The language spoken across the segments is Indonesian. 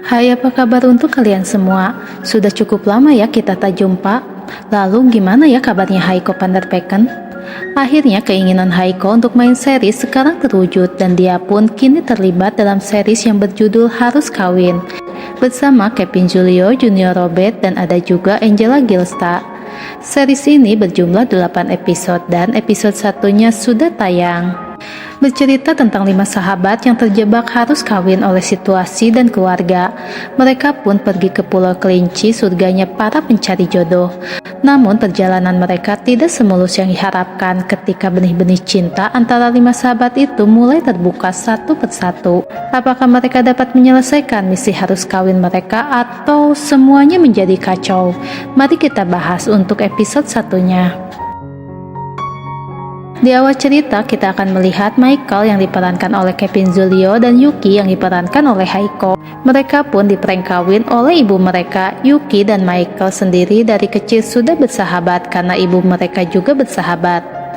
Hai, apa kabar untuk kalian semua? Sudah cukup lama ya kita tak jumpa. Lalu gimana ya kabarnya Haiko Panderpeken? Akhirnya keinginan Haiko untuk main series sekarang terwujud dan dia pun kini terlibat dalam series yang berjudul Harus Kawin bersama Kevin Julio, Junior Robert, dan ada juga Angela Gilsta. Series ini berjumlah 8 episode dan episode satunya sudah tayang. Bercerita tentang 5 sahabat yang terjebak harus kawin oleh situasi dan keluarga. Mereka pun pergi ke Pulau Kelinci, surganya para pencari jodoh. Namun perjalanan mereka tidak semulus yang diharapkan ketika benih-benih cinta antara 5 sahabat itu mulai terbuka satu persatu. Apakah mereka dapat menyelesaikan misi harus kawin mereka atau semuanya menjadi kacau? Mari kita bahas untuk episode satunya. Di awal cerita, kita akan melihat Michael yang diperankan oleh Kevin Julio dan Yuki yang diperankan oleh Haiko. Mereka pun diprank kawin oleh ibu mereka. Yuki dan Michael sendiri dari kecil sudah bersahabat karena ibu mereka juga bersahabat.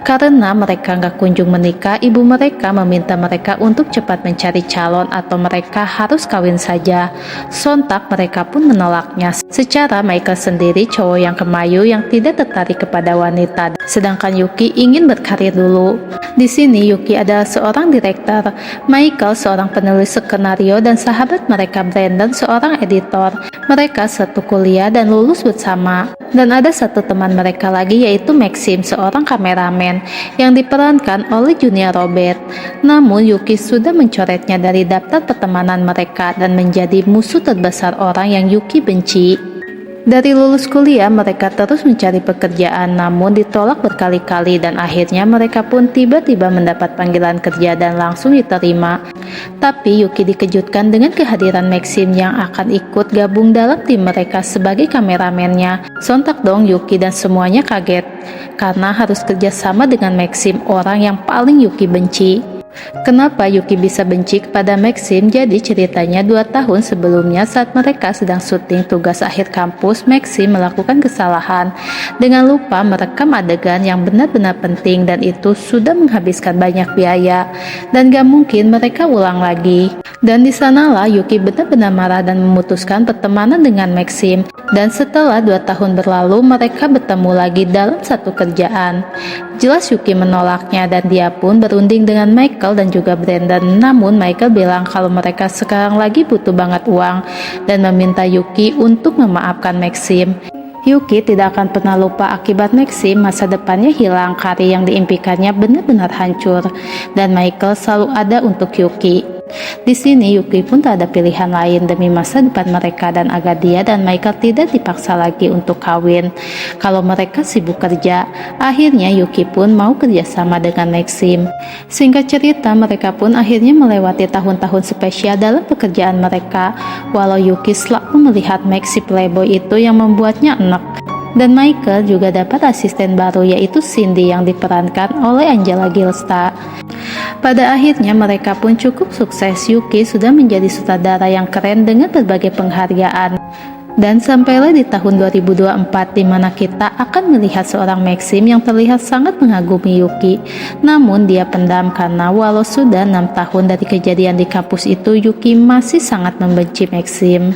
Karena mereka nggak kunjung menikah, ibu mereka meminta mereka untuk cepat mencari calon atau mereka harus kawin saja. Sontak mereka pun menolaknya. Secara Michael sendiri cowok yang kemayu yang tidak tertarik kepada wanita, sedangkan Yuki ingin berkarir dulu. Di sini Yuki adalah seorang direktur, Michael seorang penulis skenario, dan sahabat mereka Brandon seorang editor. Mereka satu kuliah dan lulus bersama. Dan ada satu teman mereka lagi yaitu Maxim, seorang kameramen yang diperankan oleh Junior Robert. Namun Yuki sudah mencoretnya dari daftar pertemanan mereka dan menjadi musuh terbesar orang yang Yuki benci. Dari lulus kuliah, mereka terus mencari pekerjaan namun ditolak berkali-kali dan akhirnya mereka pun tiba-tiba mendapat panggilan kerja dan langsung diterima. Tapi Yuki dikejutkan dengan kehadiran Maxim yang akan ikut gabung dalam tim mereka sebagai kameramennya. Sontak dong Yuki dan semuanya kaget karena harus kerjasama dengan Maxim, orang yang paling Yuki benci. Kenapa Yuki bisa benci kepada Maxim? Jadi ceritanya 2 tahun sebelumnya saat mereka sedang syuting tugas akhir kampus, Maxim melakukan kesalahan dengan lupa merekam adegan yang benar-benar penting dan itu sudah menghabiskan banyak biaya dan gak mungkin mereka ulang lagi. Dan di sanalah Yuki benar-benar marah dan memutuskan pertemanan dengan Maxim. Dan setelah 2 tahun berlalu mereka bertemu lagi dalam satu kerjaan. Jelas Yuki menolaknya dan dia pun berunding dengan Michael dan juga Brandon. Namun Michael bilang kalau mereka sekarang lagi butuh banget uang dan meminta Yuki untuk memaafkan Maxim. Yuki tidak akan pernah lupa akibat Maxim masa depannya hilang, karir yang diimpikannya benar-benar hancur dan Michael selalu ada untuk Yuki. Di sini Yuki pun tak ada pilihan lain demi masa depan mereka dan agar dia dan Michael tidak dipaksa lagi untuk kawin kalau mereka sibuk kerja. Akhirnya Yuki pun mau kerjasama dengan Maxim. Singkat cerita, mereka pun akhirnya melewati tahun-tahun spesial dalam pekerjaan mereka, walau Yuki selalu melihat Maxi playboy itu yang membuatnya enak. Dan Michael juga dapat asisten baru yaitu Cindy yang diperankan oleh Angela Gilsta. Pada akhirnya mereka pun cukup sukses. Yuki sudah menjadi sutradara yang keren dengan berbagai penghargaan. Dan sampailah di tahun 2024 di mana kita akan melihat seorang Maxim yang terlihat sangat mengagumi Yuki. Namun dia pendam karena walau sudah 6 tahun dari kejadian di kampus itu, Yuki masih sangat membenci Maxim.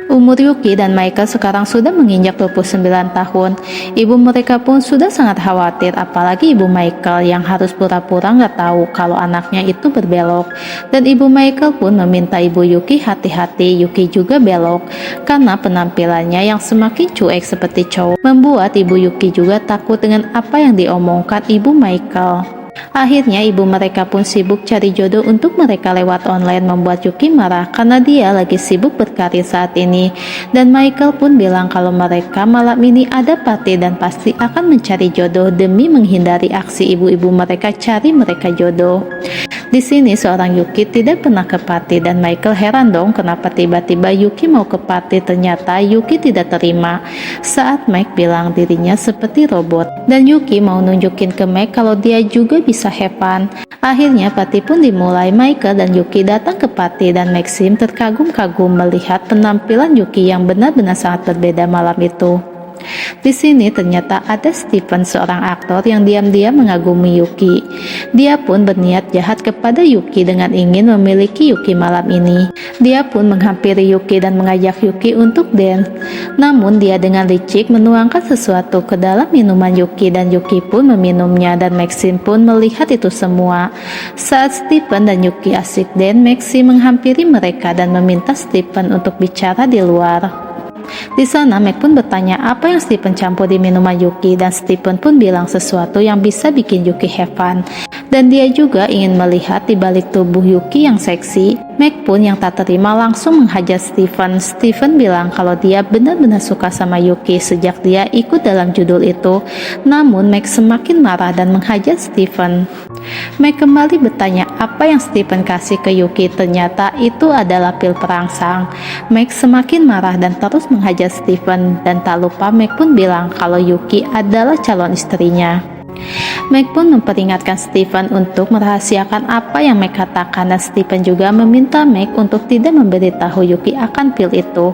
Umur Yuki dan Michael sekarang sudah menginjak 29 tahun. Ibu mereka pun sudah sangat khawatir, apalagi ibu Michael yang harus pura-pura nggak tahu kalau anaknya itu berbelok. Dan ibu Michael pun meminta ibu Yuki hati-hati, Yuki juga belok. Karena penampilannya yang semakin cuek seperti cowok, membuat ibu Yuki juga takut dengan apa yang diomongkan ibu Michael. Akhirnya ibu mereka pun sibuk cari jodoh untuk mereka lewat online, membuat Yuki marah karena dia lagi sibuk berkarir saat ini. Dan Michael pun bilang kalau mereka malam ini ada party dan pasti akan mencari jodoh demi menghindari aksi ibu-ibu mereka cari mereka jodoh. Di sini seorang Yuki tidak pernah ke party dan Michael heran dong kenapa tiba-tiba Yuki mau ke party. Ternyata Yuki tidak terima saat Mike bilang dirinya seperti robot. Dan Yuki mau nunjukin ke Mike kalau dia juga bisa have fun. Akhirnya party pun dimulai. Michael dan Yuki datang ke party dan Maxim terkagum-kagum melihat penampilan Yuki yang benar-benar sangat berbeda malam itu. Di sini ternyata ada Stephen, seorang aktor yang diam-diam mengagumi Yuki. Dia pun berniat jahat kepada Yuki dengan ingin memiliki Yuki malam ini. Dia pun menghampiri Yuki dan mengajak Yuki untuk dance. Namun dia dengan licik menuangkan sesuatu ke dalam minuman Yuki dan Yuki pun meminumnya, dan Maxim pun melihat itu semua. Saat Stephen dan Yuki asik dance, Maxim menghampiri mereka dan meminta Stephen untuk bicara di luar. Di sana Mac pun bertanya apa yang Stephen campur di minuman Yuki, dan Stephen pun bilang sesuatu yang bisa bikin Yuki have fun. Dan dia juga ingin melihat di balik tubuh Yuki yang seksi. Mac pun yang tak terima langsung menghajar Stephen. Stephen bilang kalau dia benar-benar suka sama Yuki sejak dia ikut dalam judul itu. Namun Mac semakin marah dan menghajar Stephen. Mac kembali bertanya apa yang Stephen kasih ke Yuki. Ternyata itu adalah pil perangsang. Mac semakin marah dan terus menghajar Stephen, dan tak lupa Mac pun bilang kalau Yuki adalah calon istrinya. Mac pun memperingatkan Stephen untuk merahasiakan apa yang Mac katakan, dan Stephen juga meminta Mac untuk tidak memberitahu Yuki akan pil itu.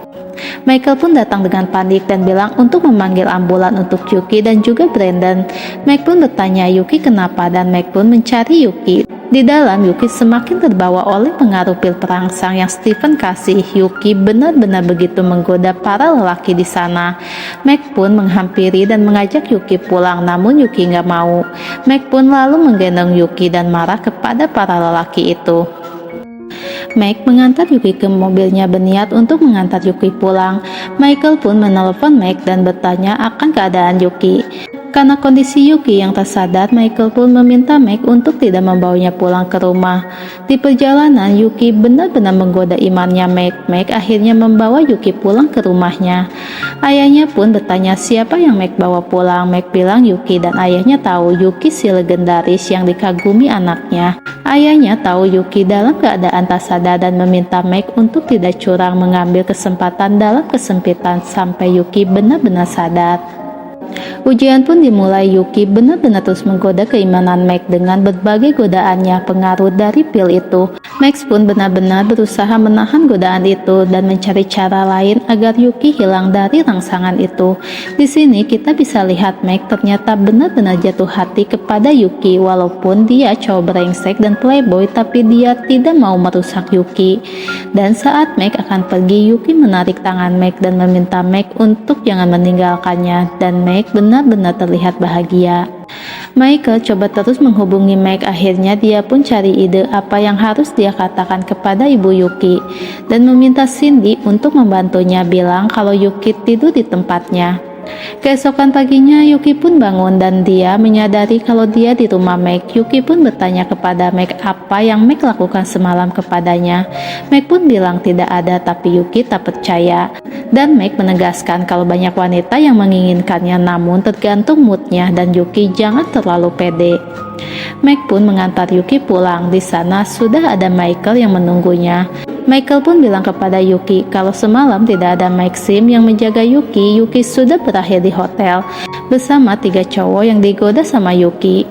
Michael pun datang dengan panik dan bilang untuk memanggil ambulan untuk Yuki dan juga Brandon. Mac pun bertanya Yuki kenapa, dan Mac pun mencari Yuki. Di dalam, Yuki semakin terbawa oleh pengaruh pil perangsang yang Stephen kasih. Yuki benar-benar begitu menggoda para lelaki di sana. Mac pun menghampiri dan mengajak Yuki pulang, namun Yuki nggak mau. Mac pun lalu menggendong Yuki dan marah kepada para lelaki itu. Mac mengantar Yuki ke mobilnya berniat untuk mengantar Yuki pulang. Michael pun menelpon Mac dan bertanya akan keadaan Yuki. Karena kondisi Yuki yang tersadar, Michael pun meminta Mac untuk tidak membawanya pulang ke rumah. Di perjalanan, Yuki benar-benar menggoda imannya Mac. Mac akhirnya membawa Yuki pulang ke rumahnya. Ayahnya pun bertanya siapa yang Mac bawa pulang. Mac bilang Yuki, dan ayahnya tahu Yuki si legendaris yang dikagumi anaknya. Ayahnya tahu Yuki dalam keadaan tak sadar dan meminta Mac untuk tidak curang mengambil kesempatan dalam kesempitan sampai Yuki benar-benar sadar. Ujian pun dimulai. Yuki benar-benar terus menggoda keimanan Mac dengan berbagai godaannya pengaruh dari pil itu. Max pun benar-benar berusaha menahan godaan itu dan mencari cara lain agar Yuki hilang dari rangsangan itu. Di sini kita bisa lihat Mac ternyata benar-benar jatuh hati kepada Yuki. Walaupun dia cowok brengsek dan playboy, tapi dia tidak mau merusak Yuki. Dan saat Mac akan pergi, Yuki menarik tangan Mac dan meminta Mac untuk jangan meninggalkannya, dan Mac benar-benar terlihat bahagia. Michael coba terus menghubungi Mac. Akhirnya dia pun cari ide apa yang harus dia katakan kepada ibu Yuki dan meminta Cindy untuk membantunya, bilang kalau Yuki tidur di tempatnya. Keesokan paginya Yuki pun bangun dan dia menyadari kalau dia di rumah Mac. Yuki pun bertanya kepada Mac apa yang Mac lakukan semalam kepadanya. Mac pun bilang tidak ada, tapi Yuki tak percaya. Dan Mac menegaskan kalau banyak wanita yang menginginkannya, namun tergantung moodnya, dan Yuki jangan terlalu pede. Mac pun mengantar Yuki pulang. Di sana sudah ada Michael yang menunggunya. Michael pun bilang kepada Yuki kalau semalam tidak ada Maxim yang menjaga Yuki. Yuki sudah berakhir di hotel bersama 3 cowok yang digoda sama Yuki.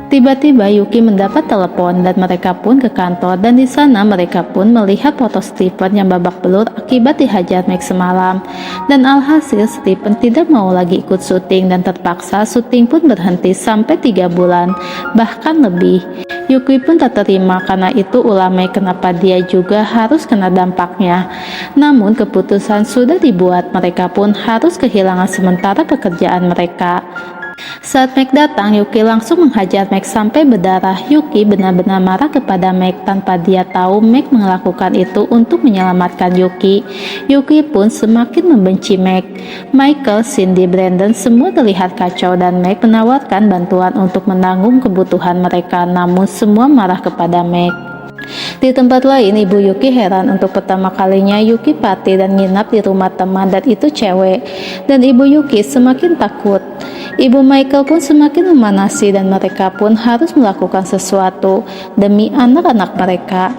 Tiba-tiba Yuki mendapat telepon dan mereka pun ke kantor, dan di sana mereka pun melihat foto Stephen yang babak belur akibat dihajar Max semalam. Dan alhasil Stephen tidak mau lagi ikut syuting dan terpaksa syuting pun berhenti sampai 3 bulan, bahkan lebih. Yuki pun tak terima karena itu ulah Mac, kenapa dia juga harus kena dampaknya. Namun keputusan sudah dibuat, mereka pun harus kehilangan sementara pekerjaan mereka. Saat Mac datang, Yuki langsung menghajar Mac sampai berdarah. Yuki benar-benar marah kepada Mac tanpa dia tahu Mac melakukan itu untuk menyelamatkan Yuki. Yuki pun semakin membenci Mac. Michael, Cindy, Brandon semua terlihat kacau dan Mac menawarkan bantuan untuk menanggung kebutuhan mereka, namun semua marah kepada Mac. Di tempat lain, ibu Yuki heran untuk pertama kalinya Yuki party dan nginap di rumah teman, dan itu cewek. Dan ibu Yuki semakin takut. Ibu Michael pun semakin memanasi dan mereka pun harus melakukan sesuatu demi anak-anak mereka.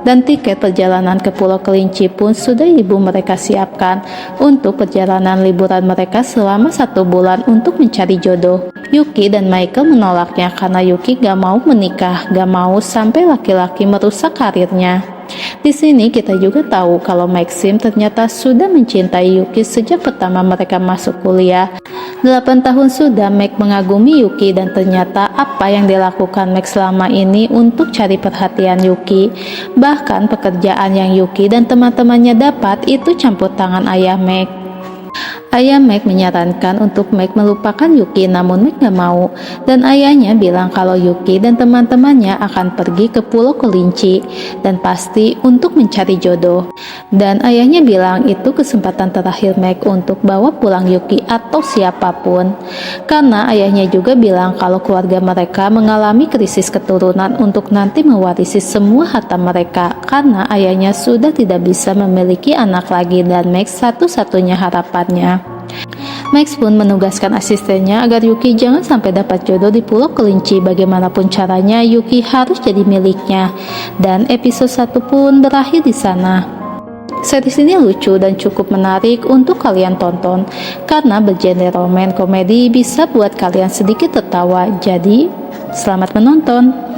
Dan tiket perjalanan ke Pulau Kelinci pun sudah ibu mereka siapkan untuk perjalanan liburan mereka selama 1 bulan untuk mencari jodoh. Yuki dan Michael menolaknya karena Yuki gak mau menikah, gak mau sampai laki-laki merusak karirnya. Di sini kita juga tahu kalau Maxim ternyata sudah mencintai Yuki sejak pertama mereka masuk kuliah. 8 tahun sudah Max mengagumi Yuki, dan ternyata apa yang dilakukan Max selama ini untuk cari perhatian Yuki, bahkan pekerjaan yang Yuki dan teman-temannya dapat itu campur tangan ayah Max. Ayah Max menyarankan untuk Max melupakan Yuki, namun Max gak mau, dan ayahnya bilang kalau Yuki dan teman-temannya akan pergi ke Pulau Kelinci dan pasti untuk mencari jodoh. Dan ayahnya bilang itu kesempatan terakhir Max untuk bawa pulang Yuki atau siapapun, karena ayahnya juga bilang kalau keluarga mereka mengalami krisis keturunan untuk nanti mewarisi semua harta mereka, karena ayahnya sudah tidak bisa memiliki anak lagi dan Max satu-satunya harapannya. Max pun menugaskan asistennya agar Yuki jangan sampai dapat jodoh di Pulau Kelinci. Bagaimanapun caranya Yuki harus jadi miliknya. Dan episode 1 pun berakhir di sana. Series ini lucu dan cukup menarik untuk kalian tonton karena bergenre roman komedi bisa buat kalian sedikit tertawa. Jadi, selamat menonton.